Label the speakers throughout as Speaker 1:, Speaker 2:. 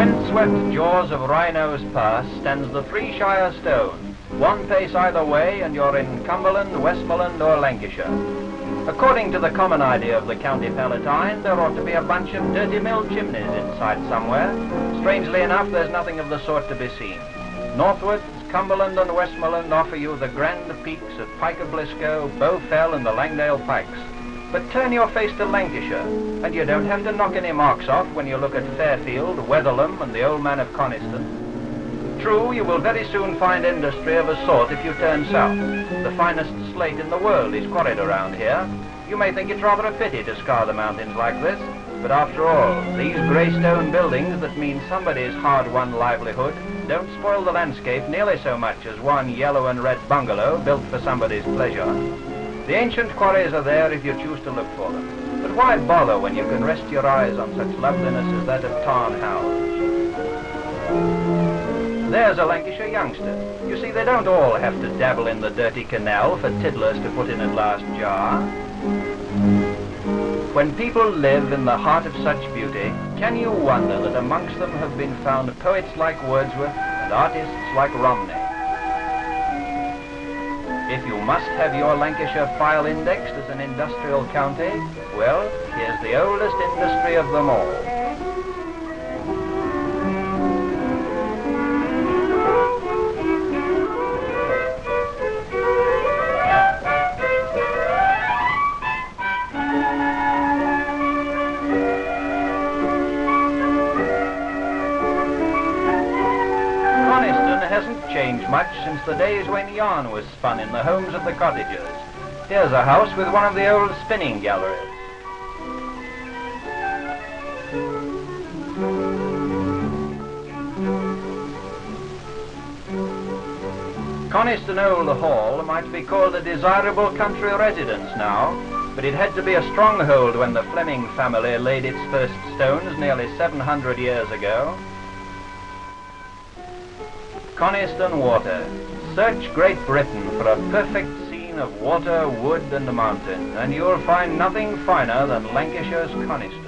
Speaker 1: wind-swept jaws of Rhinos Pass stands the Three Shire Stone. One pace either way and you're in Cumberland, Westmoreland or Lancashire. According to the common idea of the County Palatine, there ought to be a bunch of dirty mill chimneys inside somewhere. Strangely enough, there's nothing of the sort to be seen. Northwards, Cumberland and Westmoreland offer you the grand peaks of Pike of Blisco, Bow Fell and the Langdale Pikes. But turn your face to Lancashire, and you don't have to knock any marks off when you look at Fairfield, Wetherlam and the Old Man of Coniston. True, you will very soon find industry of a sort if you turn south. The finest slate in the world is quarried around here. You may think it's rather a pity to scar the mountains like this, but after all, these grey stone buildings that mean somebody's hard-won livelihood don't spoil the landscape nearly so much as one yellow and red bungalow built for somebody's pleasure. The ancient quarries are there if you choose to look for them, but why bother when you can rest your eyes on such loveliness as that of Tarn House? There's a Lancashire youngster. You see, they don't all have to dabble in the dirty canal for tiddlers to put in at last jar. When people live in the heart of such beauty, can you wonder that amongst them have been found poets like Wordsworth and artists like Romney? If you must have your Lancashire file indexed as an industrial county, well, here's the oldest industry of them all. Hasn't changed much since the days when yarn was spun in the homes of the cottagers. Here's a house with one of the old spinning galleries. Coniston Old Hall might be called a desirable country residence now, but it had to be a stronghold when the Fleming family laid its first stones nearly 700 years ago. Coniston Water. Search Great Britain for a perfect scene of water, wood and mountain, and you'll find nothing finer than Lancashire's Coniston.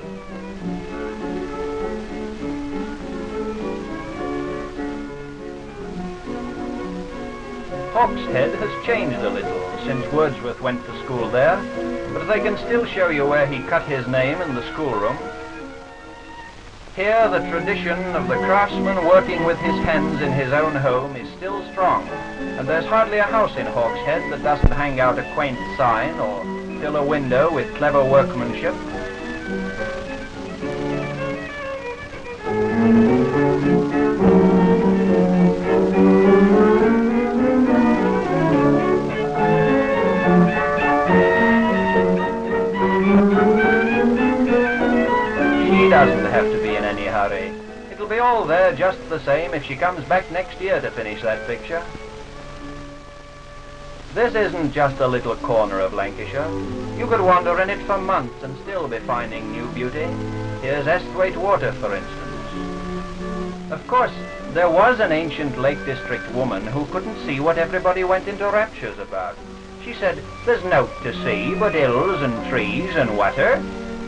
Speaker 1: Hawkshead has changed a little since Wordsworth went to school there, but they can still show you where he cut his name in the schoolroom. Here, the tradition of the craftsman working with his hands in his own home is still strong, and there's hardly a house in Hawkshead that doesn't hang out a quaint sign or fill a window with clever workmanship. She doesn't have to be in any hurry. It'll be all there just the same if she comes back next year to finish that picture. This isn't just a little corner of Lancashire. You could wander in it for months and still be finding new beauty. Here's Esthwaite Water, for instance. Of course, there was an ancient Lake District woman who couldn't see what everybody went into raptures about. She said, "There's nought to see but hills and trees and water."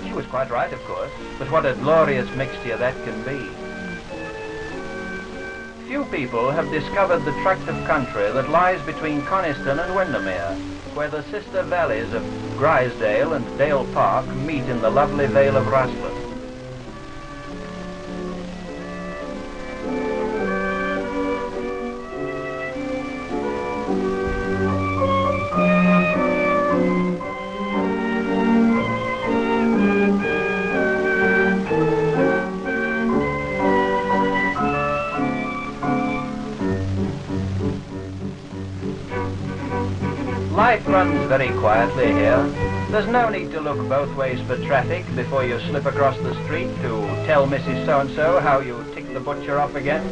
Speaker 1: She was quite right, of course, but what a glorious mixture that can be. Few people have discovered the tract of country that lies between Coniston and Windermere, where the sister valleys of Grisdale and Dale Park meet in the lovely Vale of Raslet. Life runs very quietly here. There's no need to look both ways for traffic before you slip across the street to tell Mrs. So-and-so how you tick the butcher off again.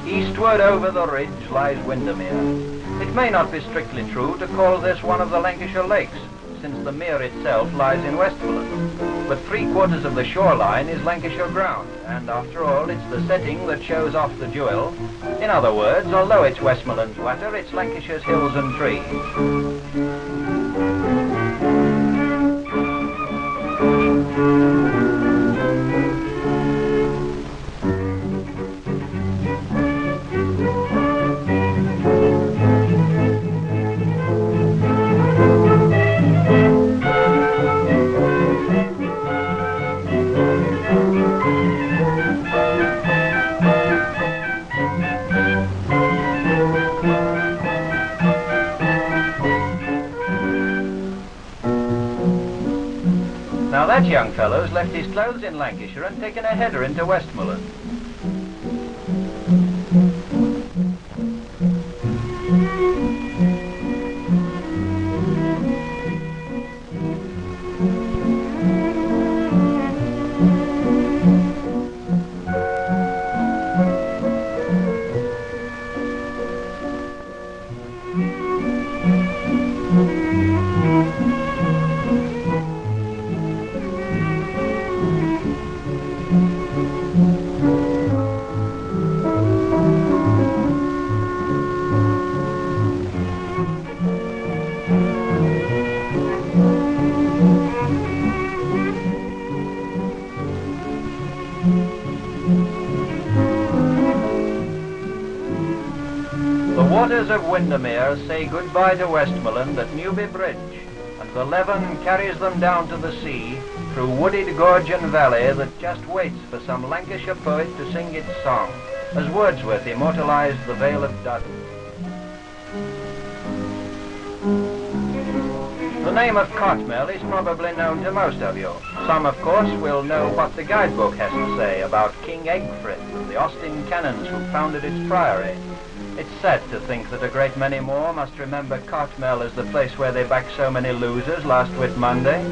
Speaker 1: Eastward over the ridge lies Windermere. It may not be strictly true to call this one of the Lancashire lakes, since the mere itself lies in Westmoreland. But 3/4 of the shoreline is Lancashire ground, and after all, it's the setting that shows off the jewel. In other words, although it's Westmoreland's water, it's Lancashire's hills and trees. that young fellow's left his clothes in Lancashire and taken a header into Westmoreland. The waters of Windermere say goodbye to Westmoreland at Newby Bridge, and the Leven carries them down to the sea through wooded gorge and valley that just waits for some Lancashire poet to sing its song, as Wordsworth immortalized the Vale of Duddon. The name of Cartmel is probably known to most of you. Some, of course, will know what the guidebook has to say about King Egfrid and the Austin canons who founded its priory. It's sad to think that a great many more must remember Cartmel as the place where they backed so many losers last Whit Monday.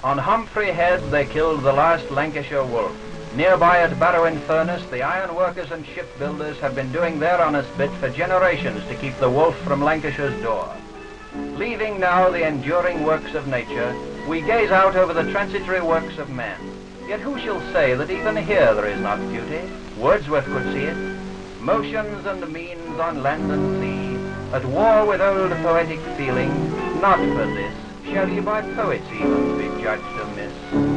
Speaker 1: On Humphrey Head they killed the last Lancashire wolf. Nearby at Barrow-in-Furness, the iron workers and shipbuilders have been doing their honest bit for generations to keep the wolf from Lancashire's door. Leaving now the enduring works of nature, we gaze out over the transitory works of man. Yet who shall say that even here there is not beauty? Wordsworth could see it. Motions and means on land and sea, at war with old poetic feeling, not for this shall ye by poets even be judged amiss.